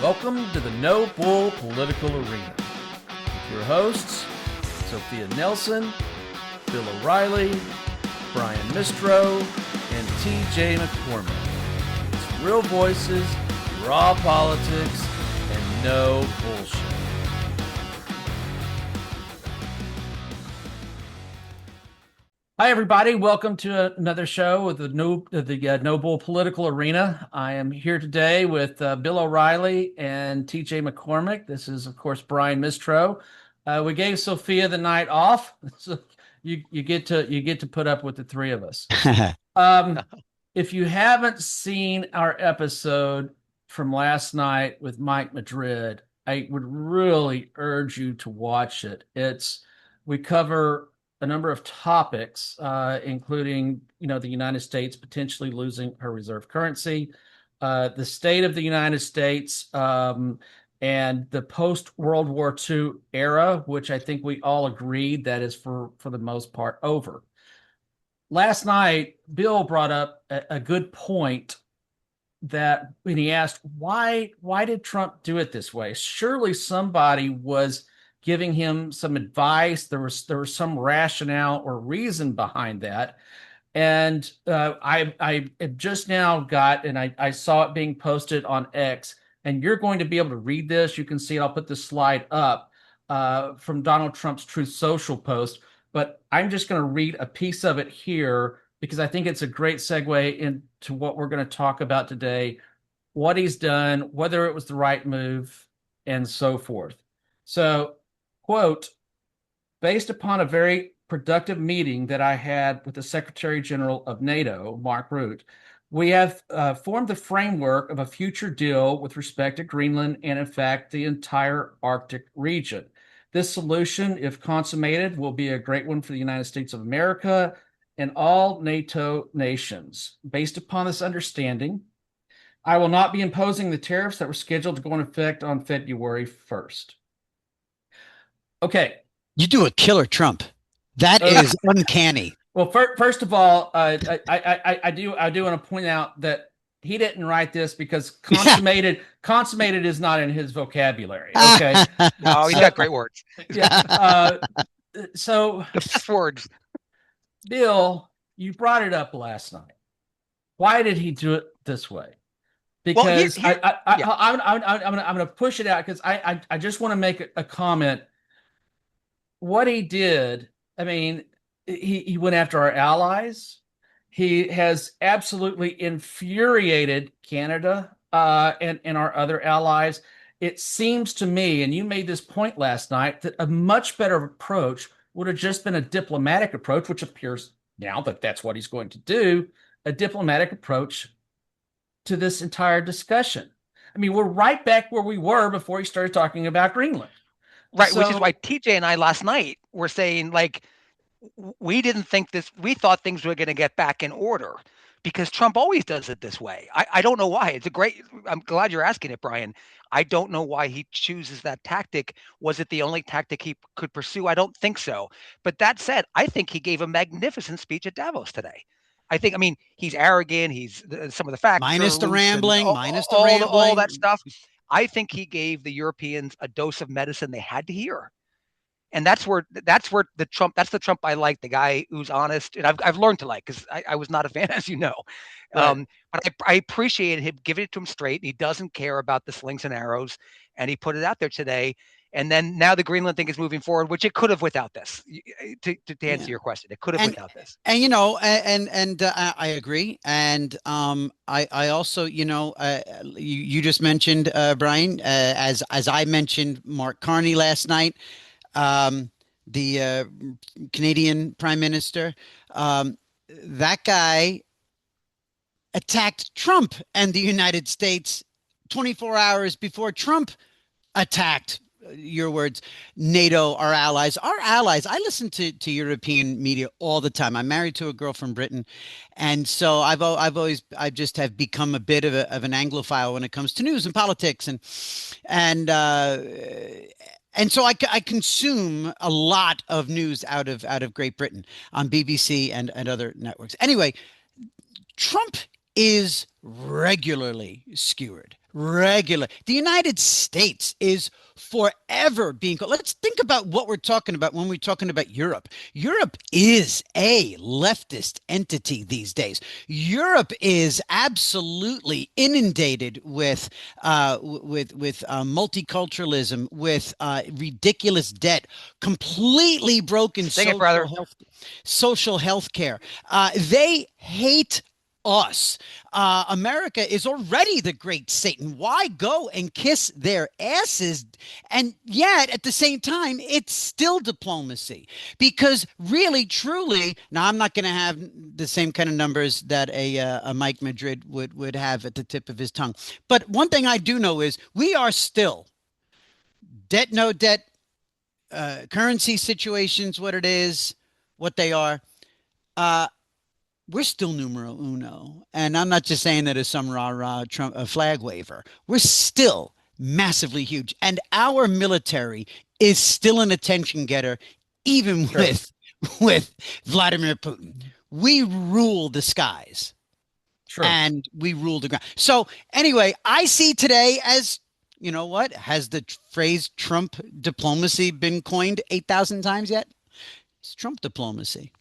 Welcome to the No Bull Political Arena with your hosts, Sophia Nelson, Bill O'Reilly, Brian Mistro, and TJ McCormick. It's real voices, raw politics, and no bullshit. Hi, everybody. Welcome to another show with the No Bull Political Arena. I am here today with Bill O'Reilly and TJ McCormick. This is, of course, Brian Mistro. We gave Sophia the night off, so you get to put up with the three of us. If you haven't seen our episode from last night with Mike Madrid, I would really urge you to watch it. We cover a number of topics, including, the United States potentially losing her reserve currency, the state of the United States, and the post-World War II era, which I think we all agreed that is for the most part over. Last night, Bill brought up a good point that when he asked, why did Trump do it this way? Surely somebody was giving him some advice. There was some rationale or reason behind that. And I just now got, and I saw it being posted on X, and you're going to be able to read this. You can see it. I'll put the slide up from Donald Trump's Truth Social post, but I'm just going to read a piece of it here because I think it's a great segue into what we're going to talk about today, what he's done, whether it was the right move, and so forth. So, quote, based upon a very productive meeting that I had with the Secretary General of NATO, Mark Rutte, we have formed the framework of a future deal with respect to Greenland and, in fact, the entire Arctic region. This solution, if consummated, will be a great one for the United States of America and all NATO nations. Based upon this understanding, I will not be imposing the tariffs that were scheduled to go into effect on February 1st. Okay. You do a killer Trump. That is uncanny. Well, first of all, I do want to point out that he didn't write this because consummated is not in his vocabulary. Okay. No, he's got great words. Yeah. So the best words. Bill, you brought it up last night. Why did he do it this way? Because I'm going to push it out because I just want to make a comment. What he did, I mean, he went after our allies. He has absolutely infuriated Canada and our other allies. It seems to me, and you made this point last night, that a much better approach would have just been a diplomatic approach, which appears now that that's what he's going to do, a diplomatic approach to this entire discussion. I mean, we're right back where we were before he started talking about Greenland. Right, which is why TJ and I last night were saying, like, we didn't think this, we thought things were going to get back in order because Trump always does it this way. I don't know why. I'm glad you're asking it, Brian. I don't know why he chooses that tactic. Was it the only tactic he could pursue? I don't think so. But that said, I think he gave a magnificent speech at Davos today. I mean, he's arrogant. He's some of the facts. Minus the rambling, all that stuff. I think he gave the Europeans a dose of medicine they had to hear. And that's where the Trump, that's the Trump I like, the guy who's honest. And I've learned to like, because I was not a fan, as you know. Right. But I appreciated him giving it to him straight. He doesn't care about the slings and arrows. And he put it out there today. And then now the Greenland thing is moving forward, which it could have without this. To answer your question, it could have without this. And I agree. And I also, you just mentioned Brian, as I mentioned Mark Carney last night, the Canadian Prime Minister, that guy attacked Trump and the United States 24 hours before Trump attacked, your words, NATO, our allies. I listen to European media all the time. I'm married to a girl from Britain. And so I just have become a bit of an Anglophile when it comes to news and politics. And so I consume a lot of news out of Great Britain on BBC and other networks. Anyway, Trump is regularly skewered. Regular. The United States is forever being called. Let's think about what we're talking about when we're talking about Europe. Europe is a leftist entity these days. Europe is absolutely inundated with multiculturalism, with ridiculous debt, completely broken Sing it, brother. social health care. They hate us. America is already the great Satan. Why go and kiss their asses? And yet, at the same time, it's still diplomacy. Because really, truly, now I'm not going to have the same kind of numbers that a Mike Madrid would have at the tip of his tongue. But one thing I do know is we are still debt, no debt, currency situations, what it is, what they are. Uh, we're still numero uno. And I'm not just saying that as some rah-rah Trump flag waver. We're still massively huge. And our military is still an attention getter, even Sure. with Vladimir Putin. We rule the skies. Sure. And we rule the ground. So anyway, I see today as, you know what? Has the phrase Trump diplomacy been coined 8,000 times yet? It's Trump diplomacy.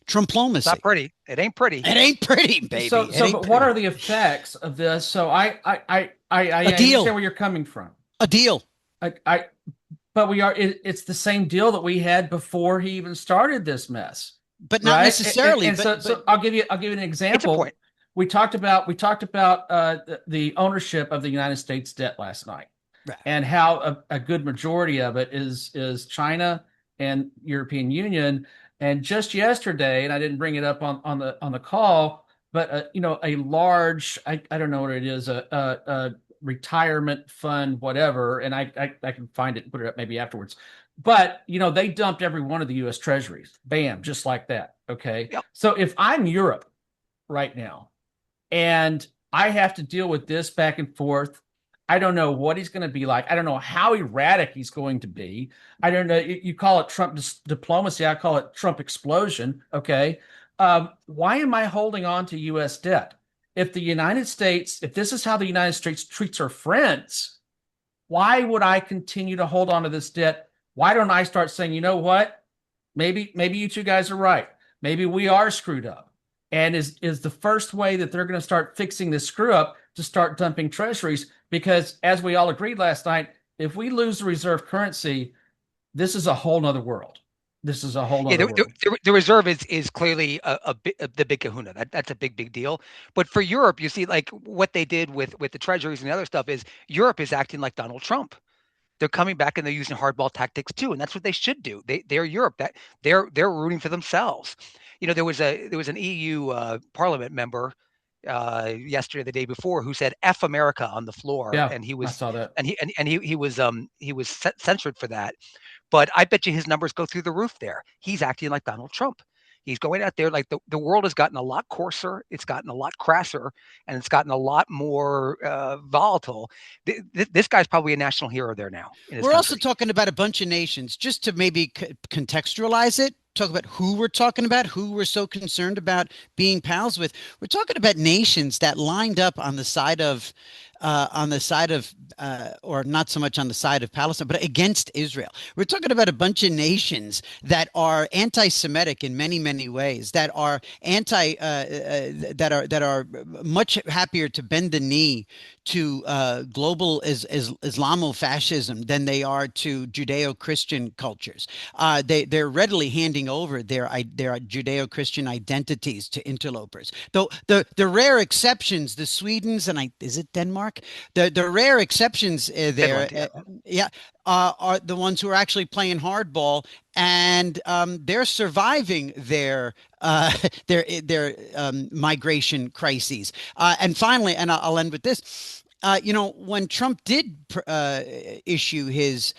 Trumplomacy. It's not pretty. It ain't pretty. It ain't pretty, baby. But what are the effects of this? So I deal. understand where you're coming from. A deal. But it's the same deal that we had before he even started this mess. But not right? necessarily. So I'll give you an example. It's a point. We talked about the ownership of the United States debt last night, Right. and how a good majority of it is China and European Union. And just yesterday, and I didn't bring it up on the call, but a large, I don't know what it is, a retirement fund, whatever, and I can find it and put it up maybe afterwards. But they dumped every one of the U.S. Treasuries, bam, just like that. Okay, Yep. So if I'm Europe right now, and I have to deal with this back and forth, I don't know what he's going to be like. I don't know how erratic he's going to be. I don't know. You call it Trump diplomacy. I call it Trump explosion. Okay. Why am I holding on to U.S. debt? If this is how the United States treats her friends, why would I continue to hold on to this debt? Why don't I start saying, you know what? Maybe you two guys are right. Maybe we are screwed up. And is the first way that they're going to start fixing this screw up to start dumping treasuries? Because as we all agreed last night, if we lose the reserve currency, this is a whole nother world. This is a whole nother world. The reserve is clearly the big kahuna. That's a big deal. But for Europe, you see, like what they did with the treasuries and the other stuff is Europe is acting like Donald Trump. They're coming back and they're using hardball tactics too, and that's what they should do. They're Europe. That they're rooting for themselves. There was an EU Parliament member yesterday, the day before, who said "F America" on the floor, Yeah, and I saw that, and he was censored for that. But I bet you his numbers go through the roof there. He's acting like Donald Trump. He's going out there like the world has gotten a lot coarser, it's gotten a lot crasser, and it's gotten a lot more volatile. This guy's probably a national hero there now. We're also talking about a bunch of nations, just to maybe contextualize it. Talk about who we're talking about, who we're so concerned about being pals with. We're talking about nations that lined up on the side of or not so much on the side of Palestine, but against Israel. We're talking about a bunch of nations that are anti-Semitic in many, many ways, that are that are much happier to bend the knee to global Islamofascism than they are to Judeo-Christian cultures. They're readily handing over their Judeo-Christian identities to interlopers. Though the rare exceptions, the Swedens and is it Denmark? The rare exceptions there, Finland, are the ones who are actually playing hardball, and they're surviving their migration crises. And finally, and I'll end with this. When Trump did issue his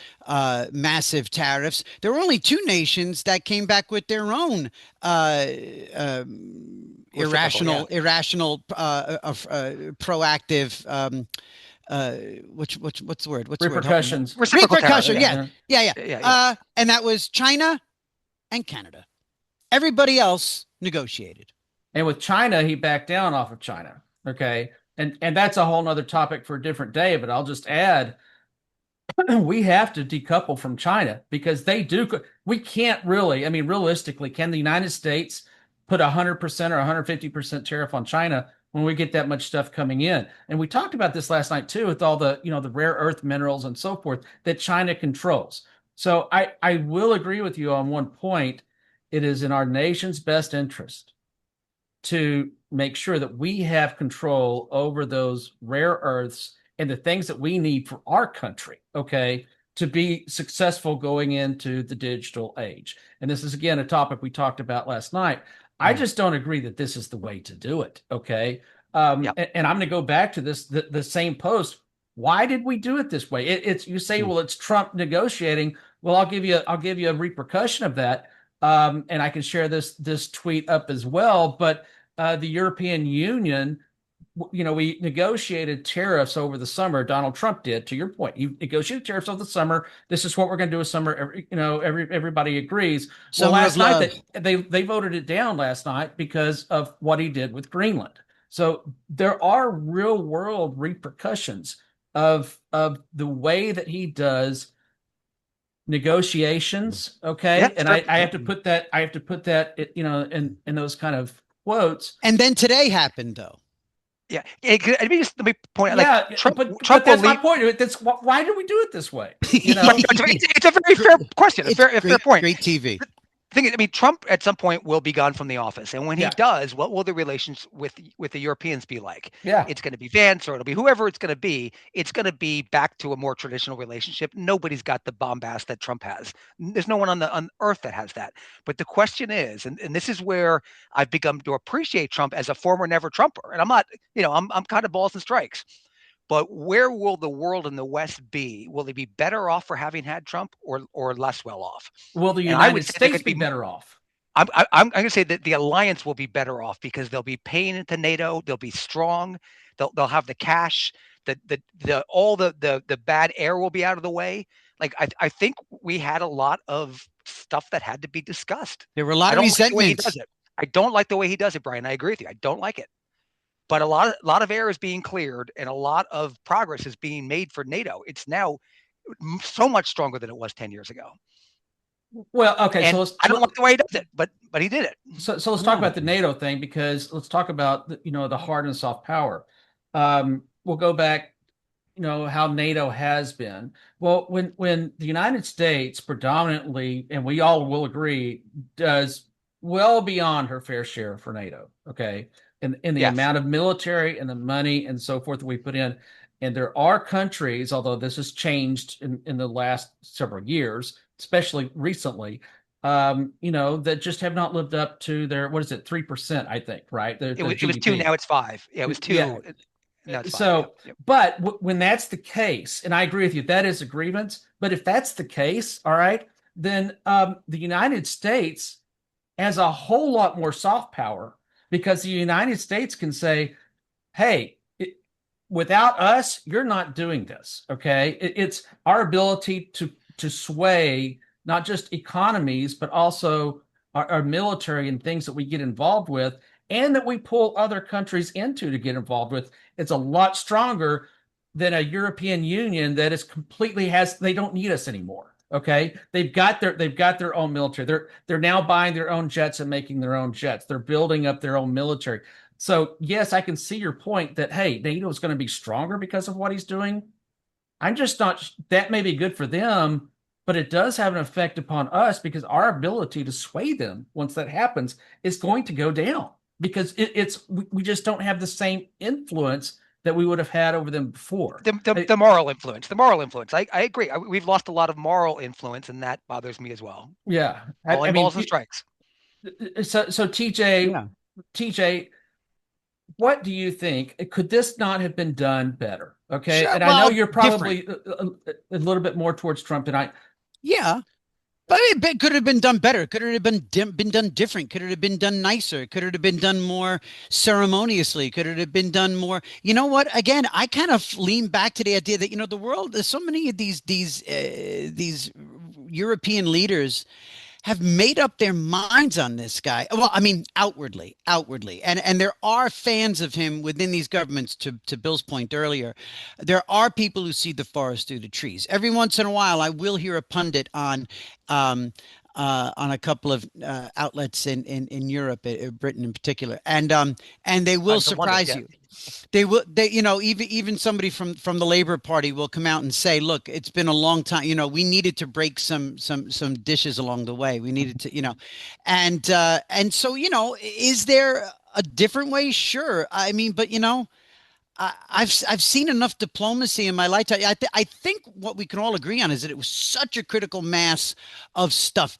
massive tariffs, there were only two nations that came back with their own irrational, proactive. What's the word? Repercussions. Reciprocal Yeah. And that was China and Canada. Everybody else negotiated. And with China, he backed down off of China. Okay. And that's a whole nother topic for a different day, but I'll just add we have to decouple from China because they do. We can't really, I mean, realistically, can the United States put 100% or 150% tariff on China when we get that much stuff coming in? And we talked about this last night too, with all the, the rare earth minerals and so forth that China controls. So I will agree with you on one point. It is in our nation's best interest to make sure that we have control over those rare earths and the things that we need for our country, okay, to be successful going into the digital age. And this is, again, a topic we talked about last night. I just don't agree that this is the way to do it, okay? Yep. And I'm going to go back to this, the same post. Why did we do it this way? It's you say, well, it's Trump negotiating. Well, I'll give you a repercussion of that. And I can share this tweet up as well. But the European Union, we negotiated tariffs over the summer. Donald Trump did. To your point, you negotiated tariffs over the summer. This is what we're going to do with summer. Everybody agrees. Well, last night they voted it down last night because of what he did with Greenland. So there are real world repercussions of the way that he does negotiations. Okay. Yeah, and I have to put that, in those kind of quotes. And then today happened though. Yeah. Let me point out. Yeah, like, Trump that's my point. That's why do we do it this way? It's a very fair question. A fair point. Great TV. Thing is, I mean, Trump at some point will be gone from the office, and when he does, what will the relations with the Europeans be like? Yeah, it's going to be Vance, or it'll be whoever it's going to be. It's going to be back to a more traditional relationship. Nobody's got the bombast that Trump has. There's no one on earth that has that. But the question is, and this is where I've become to appreciate Trump as a former never Trumper, and I'm not, I'm kind of balls and strikes. But where will the world in the West be? Will they be better off for having had Trump, or less well off? Will the United States be better off? I'm going to say that the alliance will be better off because they'll be paying into NATO. They'll be strong. They'll have the cash. All the bad air will be out of the way. Like I think we had a lot of stuff that had to be discussed. There were a lot of resentments. I don't like the way he does it, Brian. I agree with you. I don't like it. But a lot of air is being cleared and a lot of progress is being made for NATO. It's now so much stronger than it was 10 years ago. Well, okay, and I don't like the way he does it, but he did it. So let's talk about the NATO thing, because let's talk about the hard and soft power. We'll go back, how NATO has been. Well, when the United States predominantly, and we all will agree, does well beyond her fair share for NATO, okay, in the amount of military and the money and so forth that we put in. And there are countries, although this has changed in the last several years, especially recently, that just have not lived up to their, what is it, 3%, I think, right? It was 2, now it's 5. Yeah, it was 2. Yeah. Now it's 5. So, but when that's the case, and I agree with you, that is a grievance. But if that's the case, all right, then the United States has a whole lot more soft power, because the United States can say, hey, without us, you're not doing this, okay? It's our ability to sway not just economies, but also our military and things that we get involved with, and that we pull other countries into to get involved with. It's a lot stronger than a European Union that is they don't need us anymore. Okay, they've got their own military. They're now buying their own jets and making their own jets. They're building up their own military. So yes, I can see your point that, hey, NATO is going to be stronger because of what he's doing. I'm just not. That may be good for them, but it does have an effect upon us, because our ability to sway them once that happens is going to go down, because we just don't have the same influence that we would have had over them before. The moral influence. I agree. We've lost a lot of moral influence, and that bothers me as well. Yeah. Balls and strikes. So TJ, what do you think? Could this not have been done better? Okay. Sure, and I know you're probably a little bit more towards Trump than I. Yeah. But it could have been done better. Could it have been done different? Could it have been done nicer? Could it have been done more ceremoniously? Could it have been done more? You know what? Again, I kind of lean back to the idea that, the world, there's so many of these European leaders have made up their minds on this guy. Well, I mean, outwardly, and there are fans of him within these governments. To Bill's point earlier, there are people who see the forest through the trees. Every once in a while, I will hear a pundit on a couple of outlets in Europe, Britain in particular, and they will surprise you. Even somebody from the Labor Party will come out and say, look, it's been a long time. We needed to break some dishes along the way. We needed to, and so, is there a different way? Sure. I mean, but I've seen enough diplomacy in my lifetime. I think what we can all agree on is that it was such a critical mass of stuff.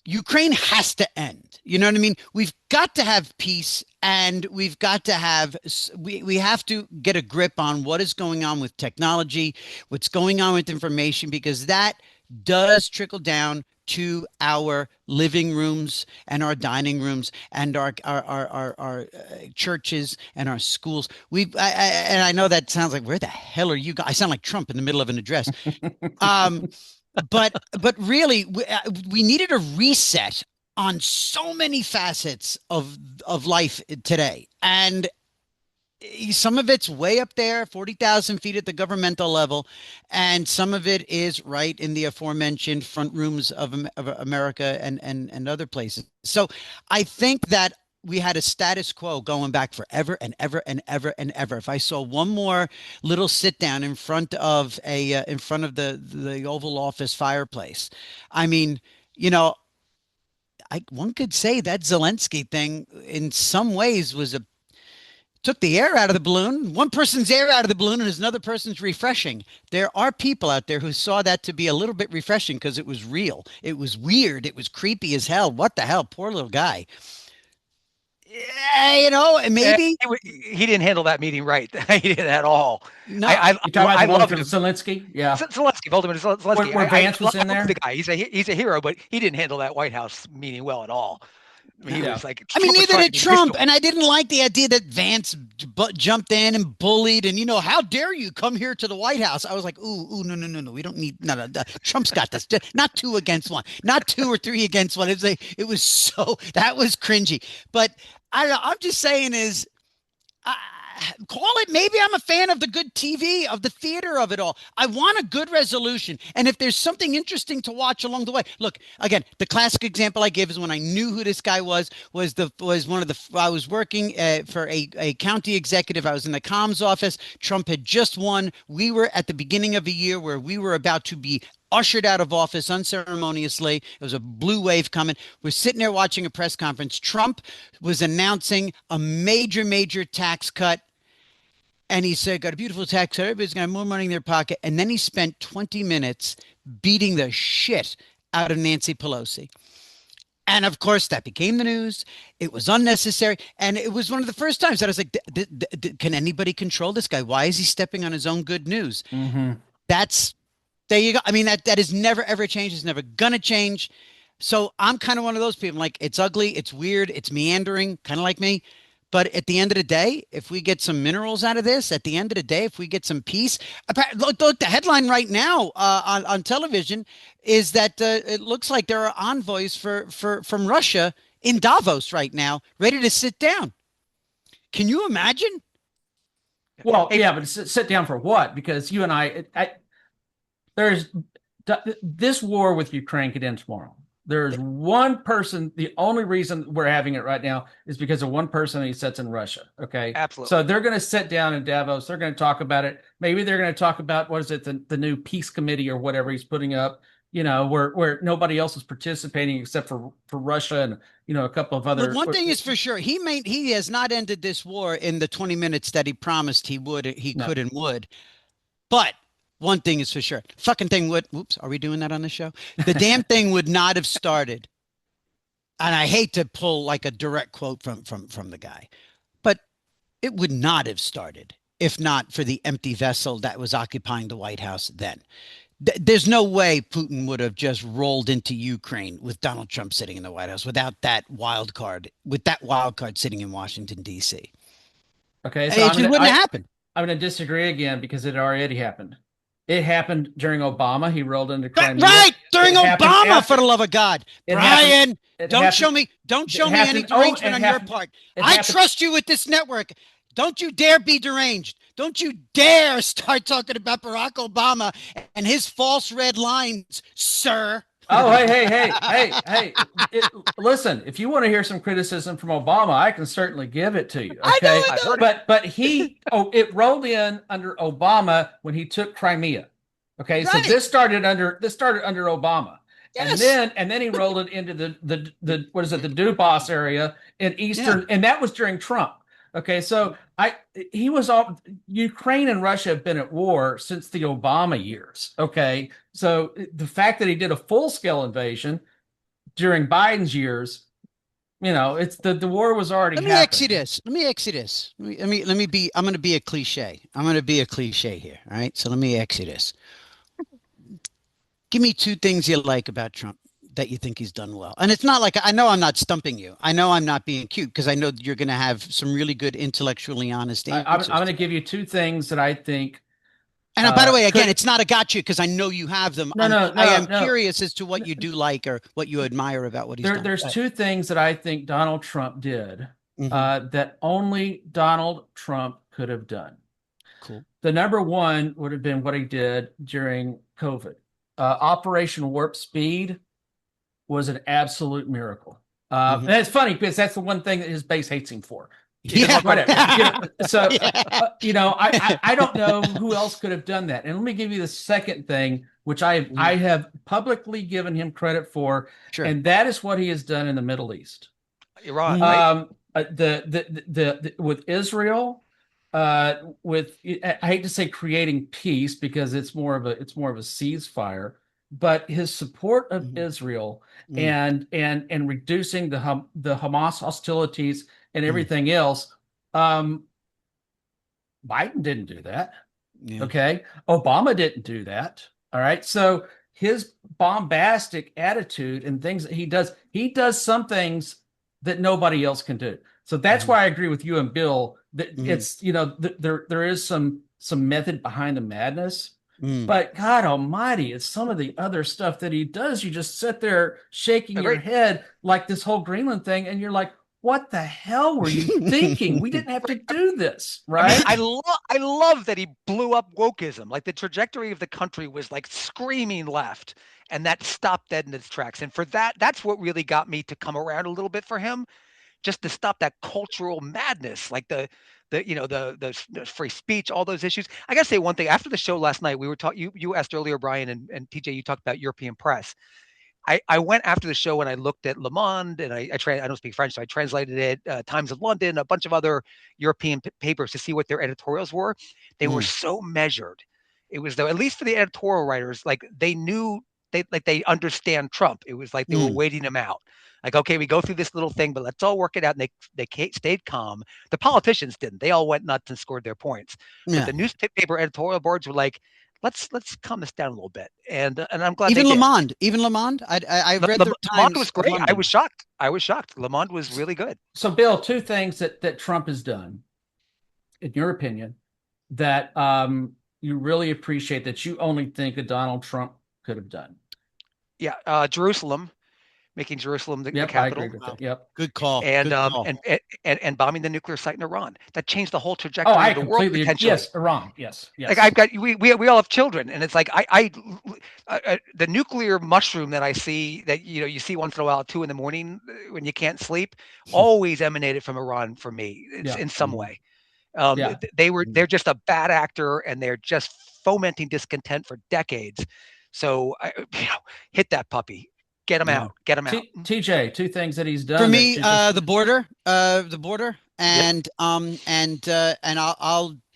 Ukraine has to end. You know what I mean? We've got to have peace, and we've got to have we have to get a grip on what is going on with technology, what's going on with information, because that does trickle down to our living rooms and our dining rooms and our churches and our schools. And I know that sounds like, where the hell are you guys? I sound like Trump in the middle of an address. But really, we needed a reset on so many facets of life today, and some of it's way up there, 40,000 feet at the governmental level, and some of it is right in the aforementioned front rooms of America and other places. So I think that we had a status quo going back forever and ever and ever and ever. If I saw one more little sit down in front of the Oval Office fireplace, I mean, one could say that Zelensky thing in some ways took the air out of the balloon. One person's air out of the balloon and another person's refreshing. There are people out there who saw that to be a little bit refreshing because it was real. It was weird. It was creepy as hell. What the hell? Poor little guy. Yeah, maybe he didn't handle that meeting right. He didn't at all. No, I love Zelensky. Yeah, Zelensky, Volodymyr Zelensky. Where Vance was in there. The guy, he's a hero, but he didn't handle that White House meeting well at all. He was like, neither did Trump. And I didn't like the idea that Vance jumped in and bullied and, how dare you come here to the White House? I was like, ooh, no. We don't need, no. Trump's got this. Not 2 against 1, not 2 or 3 against 1. That was cringy. But I'm just saying call it, maybe I'm a fan of the good TV, of the theater of it all. I want a good resolution. And if there's something interesting to watch along the way, look, again, the classic example I give is when I knew who this guy was I was working for a county executive. I was in the comms office. Trump had just won. We were at the beginning of a year where we were about to be ushered out of office unceremoniously. It was a blue wave coming. We're sitting there watching a press conference. Trump was announcing a major tax cut. And he said, got a beautiful tax cut. Everybody's going to have more money in their pocket. And then he spent 20 minutes beating the shit out of Nancy Pelosi. And of course, that became the news. It was unnecessary. And it was one of the first times that I was like, can anybody control this guy? Why is he stepping on his own good news? Mm-hmm. There you go. I mean, that is never, ever changed. It's never going to change. So I'm kind of one of those people. Like, it's ugly. It's weird. It's meandering, kind of like me. But at the end of the day, if we get some minerals out of this, at the end of the day, if we get some peace, look, the headline right now on television is that it looks like there are envoys from Russia in Davos right now, ready to sit down. Can you imagine? Well, yeah, but sit down for what? Because you and this war with Ukraine could end tomorrow. There's one person. The only reason we're having it right now is because of one person who sits in Russia. Okay. Absolutely. So they're going to sit down in Davos. They're going to talk about it. Maybe they're going to talk about, what is it? The new peace committee or whatever he's putting up, where nobody else is participating except for Russia and, a couple of other. But one thing is for sure. He has not ended this war in the 20 minutes that he promised he would, could and would. But one thing is for sure. Fucking thing would. Whoops. Are we doing that on the show? The damn thing would not have started. And I hate to pull like a direct quote from the guy, but it would not have started if not for the empty vessel that was occupying the White House then. There's no way Putin would have just rolled into Ukraine with Donald Trump sitting in the White House without that wild card, sitting in Washington, D.C. Okay. So it just wouldn't happen. I'm going to disagree again because it already happened. It happened during Obama. He rolled into Right, Crimea. right, during It happened Obama, after. for the love of God. It happened. Brian, It don't show happened. me, don't It show me any happened. Oh, derangement it on your happened. part. It I happened. trust you with this network. Don't you dare be deranged. Don't you dare start talking about Barack Obama and his false red lines, sir. Oh, hey! Listen, if you want to hear some criticism from Obama, I can certainly give it to you. I know, Okay, I I've know. heard it. but it rolled in under Obama when he took Crimea. Okay, so Right. this started under Obama, Yes. and then he rolled it into the what is it, the Donbass area in Yeah. eastern, and that was during Trump. Okay, so I he was all Ukraine and Russia have been at war since the Obama years. Okay, so the fact that he did a full scale invasion during Biden's years, it's the war was already Let me ask you happening. this. Let me ask you this. Let me be, I'm going to be a cliche. I'm going to be a cliche here. All right. So let me ask you this. Give me two things you like about Trump that you think he's done well. And it's not like, I know I'm not stumping you. I know I'm not being cute because I know you're going to have some really good intellectually honest I'm answers going to to give that. you two things that I think And by the way, again, could it's not a gotcha because I know you have them. no no I no am no. curious as to what you do like or what you admire about what he's done. There's two things that I think Donald Trump did Mm-hmm. that only Donald Trump could have done. Cool. The number one would have been what he did during COVID. Operation Warp Speed was an absolute miracle. Mm-hmm. And it's funny because that's the one thing that his base hates him for. Yeah. Whatever. So, Yeah. I don't know who else could have done that. And let me give you the second thing, which I Mhm. have publicly given him credit for, Sure. and that is what he has done in the Middle East. Iran, Mhm. right? The with Israel, with I hate to say creating peace because it's more of a ceasefire, but his support of Mhm. Israel Mhm. and reducing the Hamas hostilities and Mhm. everything else. Um, Biden didn't do that. Yeah. Okay. Obama didn't do that. All right. So his bombastic attitude and things that he does some things that nobody else can do. So that's Mhm. why I agree with you and Bill that Mhm. it's, there is some method behind the madness. Mhm. But God Almighty, it's some of the other stuff that he does. You just sit there shaking your Agreed. head like this whole Greenland thing, and you're like, what the hell were you thinking? We didn't have to do this, I mean, right? I love that he blew up wokeism. Like the trajectory of the country was like screaming left, and that stopped dead in its tracks. And for that, that's what really got me to come around a little bit for him, just to stop that cultural madness, like the free speech, all those issues. I gotta say one thing. After the show last night, we were talking. You asked earlier, Brian and TJ. You talked about European press. I went after the show and I looked at Le Monde and I don't speak French, so I translated it, Times of London, a bunch of other European papers to see what their editorials were. They were Mhm. so measured. It was though, at least for the editorial writers, like they knew they understand Trump. It was like they were Mhm. waiting him out. Like, okay, we go through this little thing, but let's all work it out. And they stayed calm. The politicians didn't. They all went nuts and scored their points. But Yeah. the newspaper editorial boards were like, let's calm this down a little bit. And I'm glad they Even Le did. Monde, even Le Monde. I've read the Le Monde Times was of great. I London. was shocked. I was shocked. Le Monde was really good. So, Bill, two things that Trump has done, in your opinion, that you really appreciate that you only think that Donald Trump could have done. Yeah, Jerusalem, making Jerusalem the Yep, I agree capital, with Wow. that. Yep. Good call. and Good call. and bombing the nuclear site in Iran. That changed the whole Oh, trajectory I of the world completely agree. potentially. Yes, Iran. Yes, Like I've yes. got we all have children, and it's like the nuclear mushroom that I see that you see once in a while at 2 in the morning when you can't sleep always emanated from Iran for me. It's Yeah, in some Mhm. way. yeah. They're just a bad actor and they're just fomenting discontent for decades. So hit that puppy, get him Yeah. out, get him out. TJ, two things that he's For done that me, you just the border, Yep. and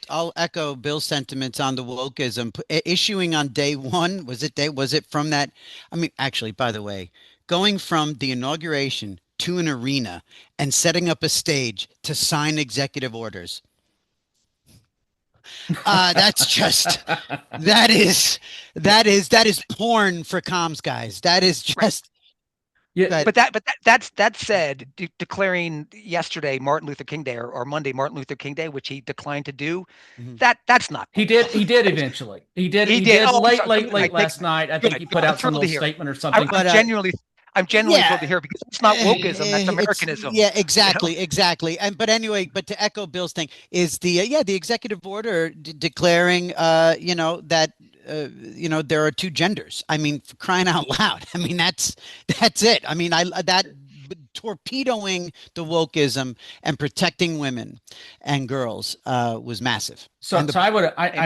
I'll echo Bill's sentiments on the wokeism. Issuing on day one, was it from that? I mean, actually, by the way, going from the inauguration to an arena and setting up a stage to sign executive orders. That's just that is that is porn for comms guys. That is Right. just Yeah, That said, declaring yesterday Martin Luther King Day or Monday Martin Luther King Day, which he declined to do, Mhm. that's not he cool. did. He did eventually. He did. He He did. did Oh, I'm late, sorry. late, Good. late last night. I think Good. he Good. put I'm out some thrilled little to hear. statement or something. I'm But genuinely yeah, thrilled to hear because it's not wokeism. That's it's Americanism. yeah, You know. exactly. And but anyway, but to echo Bill's thing is the executive order declaring that there are two genders. I mean, for crying out loud. I mean, that's it. I mean, I that torpedoing the wokeism and protecting women and girls was massive. So, And the so I would, Amen.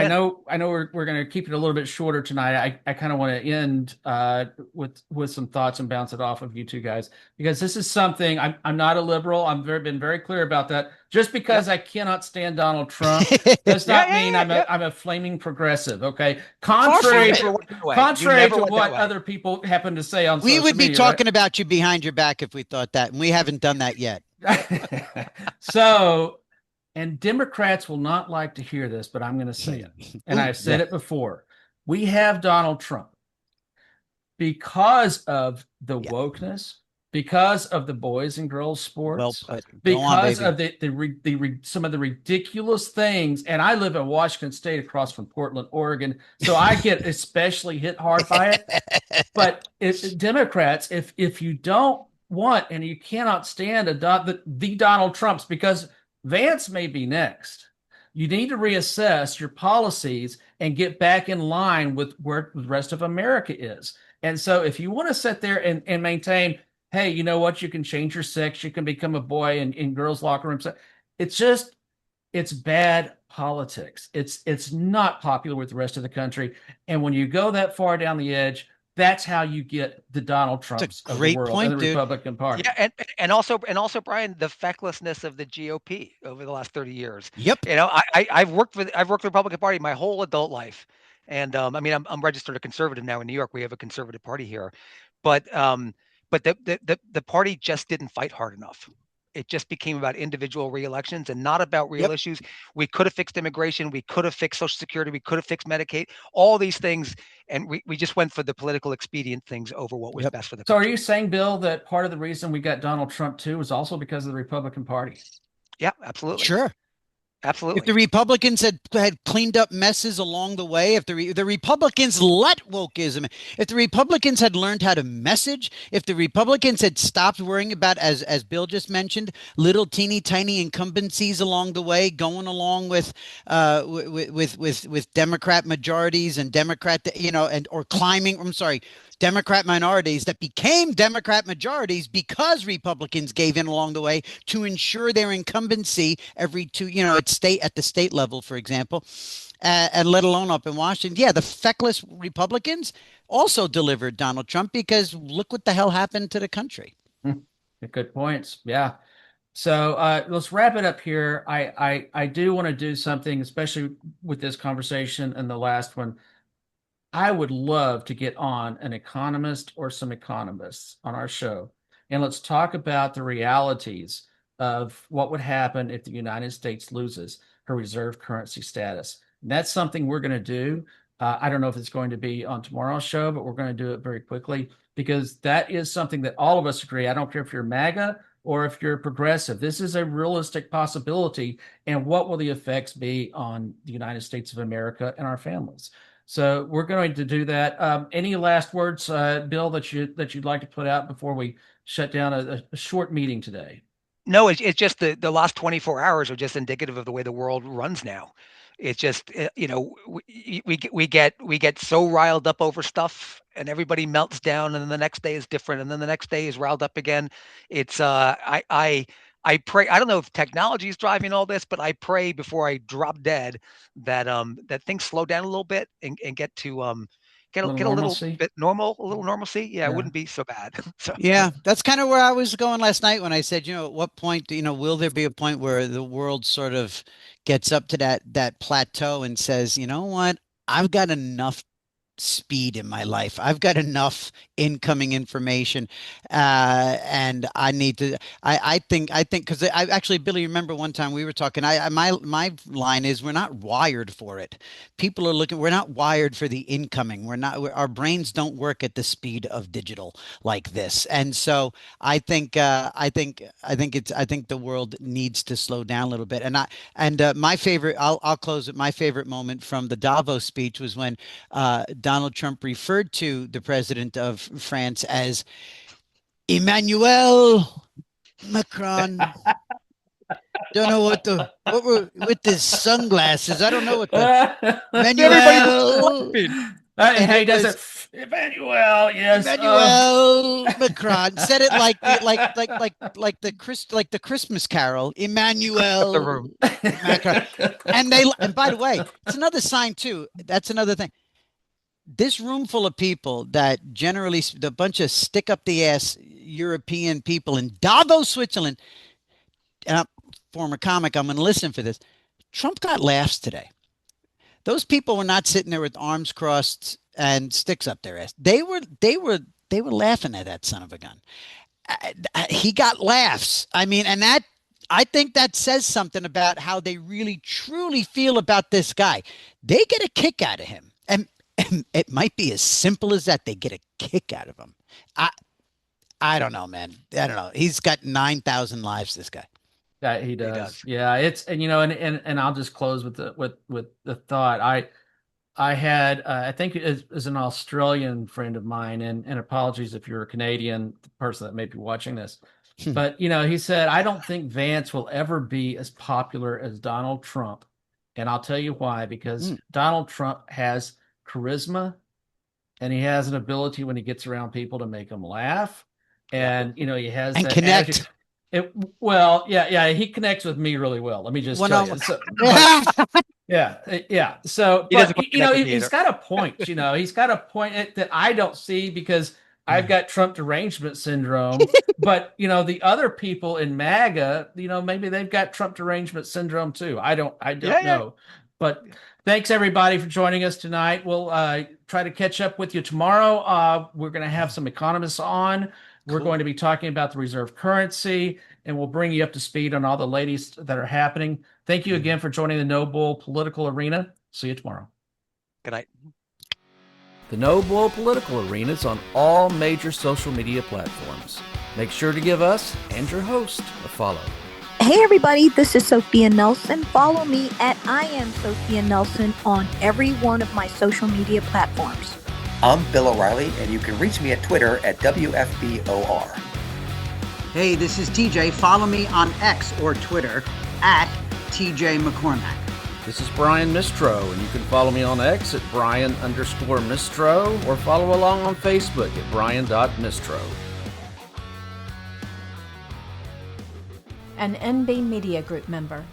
I know we're going to keep it a little bit shorter tonight. I kind of want to end with some thoughts and bounce it off of you two guys because this is something I'm not a liberal. Been very clear about that. Just Yep. because I cannot stand Donald Trump does Yeah. not mean Yeah. I'm a flaming progressive. Okay, Far from it. Never went that way. You contrary never to went that what way. other people happen to say on we social would be media, right? talking about you behind your back if we thought that, and we haven't done that yet. So, and Democrats will not like to hear this, but I'm going to say it. And Ooh, I've said yeah. it before. We have Donald Trump because of the Yeah. wokeness, because of the boys and girls Well sports, put. Go on, because baby. of some of the ridiculous things. And I live in Washington State across from Portland, Oregon, so I get especially hit hard by it. But Democrats, if you don't want and you cannot stand the Donald Trumps, because Vance may be next, you need to reassess your policies and get back in line with where the rest of America is. And so, if you want to sit there and maintain, hey, you know what, you can change your sex, you can become a boy in girls' locker rooms. It's just it's bad politics. It's not popular with the rest of the country. And when you go that far down the edge, that's how you get the Donald It's Trumps a of the great world and the point, dude. Republican Party. Yeah, and also Brian, the fecklessness of the GOP over the last 30 years. Yep. You know, I've worked for the Republican Party my whole adult life, and I mean I'm registered a conservative now in New York. We have a conservative party here, but the party just didn't fight hard enough. It just became about individual re-elections and not about real Yep. issues. We could have fixed immigration. We could have fixed Social Security. We could have fixed Medicaid. All these things, and we just went for the political expedient things over what was Yep. best for the So are country. you saying, Bill, that part of the reason we got Donald Trump too was also because of the Republican Party? Yeah, absolutely. Sure. If the Absolutely. Republicans had cleaned up messes along the way, if the Republicans let wokeism, if the Republicans had learned how to message, if the Republicans had stopped worrying about, as Bill just mentioned, little teeny tiny incumbencies along the way, going along with Democrat majorities and Democrat, and or climbing. I'm sorry, Democrat minorities that became Democrat majorities because Republicans gave in along the way to ensure their incumbency every two, at the state level, for example, and let alone up in Washington. Yeah, the feckless Republicans also delivered Donald Trump because look what the hell happened to the country. Good points. Yeah. So let's wrap it up here. I do want to do something, especially with this conversation and the last one. I would love to get on an economist or some economists on our show, and let's talk about the realities of what would happen if the United States loses her reserve currency status. And that's something we're going to do. I don't know if it's going to be on tomorrow's show, but we're going to do it very quickly because that is something that all of us agree. I don't care if you're MAGA or if you're progressive. This is a realistic possibility. And what will the effects be on the United States of America and our families? So we're going to do that. Any last words, Bill, that you'd like to put out before we shut down a short meeting today? No, it's just the last 24 hours are just indicative of the way the world runs now. It's just we get so riled up over stuff, and everybody melts down, and then the next day is different, and then the next day is riled up again. It's I pray. I don't know if technology is driving all this, but I pray before I drop dead that that things slow down a little bit and get to A little get a little normalcy? bit normal, a little normalcy. Yeah, it Yeah. wouldn't be so bad. So Yeah, that's kind of where I was going last night when I said, at what point, will there be a point where the world sort of gets up to that plateau and says, you know what, I've got enough speed in my life. I've got enough incoming information, and I need to. I think because I actually, Billy, remember one time we were talking. My line is we're not wired for it. People are looking. We're not wired for the incoming. Our brains don't work at the speed of digital like this, and so I think the world needs to slow down a little bit. My favorite. I'll close with my favorite moment from the Davos speech was when Donald Trump referred to the president of France as Emmanuel Macron. Don't know what were with his sunglasses. I don't know what the Everybody was Emmanuel. And Hey, it does was it, Emmanuel? Yes. Emmanuel Macron. Said it like the Christmas Carol. the Emmanuel room. Macron. And by the way, it's another sign too. That's another thing. This room full of people that generally the bunch of stick up the ass European people in Davos, Switzerland, and I'm former comic, I'm going to listen for this. Trump got laughs today. Those people were not sitting there with arms crossed and sticks up their ass. They were laughing at that son of a gun. He got laughs. I mean, and that I think that says something about how they really truly feel about this guy. They get a kick out of him. And it might be as simple as that. They get a kick out of him. I don't know, man. I don't know. He's got 9,000 lives, this guy. Yeah, he does. Yeah, it's and I'll just close with the thought. I had I think it is an Australian friend of mine, and apologies if you're a Canadian person that may be watching this, but he said I don't think Vance will ever be as popular as Donald Trump, and I'll tell you why. Because Donald Trump has charisma, and he has an ability when he gets around people to make them laugh, and he has and that connect. attitude. He connects with me really well. Let me just tell you. So, yeah. So, but he's got a point. He's got a point that I don't see because I've got Trump derangement syndrome. But the other people in MAGA, maybe they've got Trump derangement syndrome too. I don't know. But thanks everybody for joining us tonight. We'll try to catch up with you tomorrow. We're going to have some economists on. We're going to be talking about the reserve currency, and we'll bring you up to speed on all the latest that are happening. Thank you again for joining the No Bull Political Arena. See you tomorrow. Good night. The No Bull Political Arena is on all major social media platforms. Make sure to give us and your host a follow. Hey everybody, this is Sophia Nelson. Follow me at I am Sophia Nelson on every one of my social media platforms. I'm Bill O'Reilly, and you can reach me at Twitter at WFBOR. Hey, this is TJ. Follow me on X or Twitter at TJ McCormack. This is Brian Mistro, and you can follow me on X at Brian_Mistro or follow along on Facebook at Brian.Mistro. An NB Media Group member.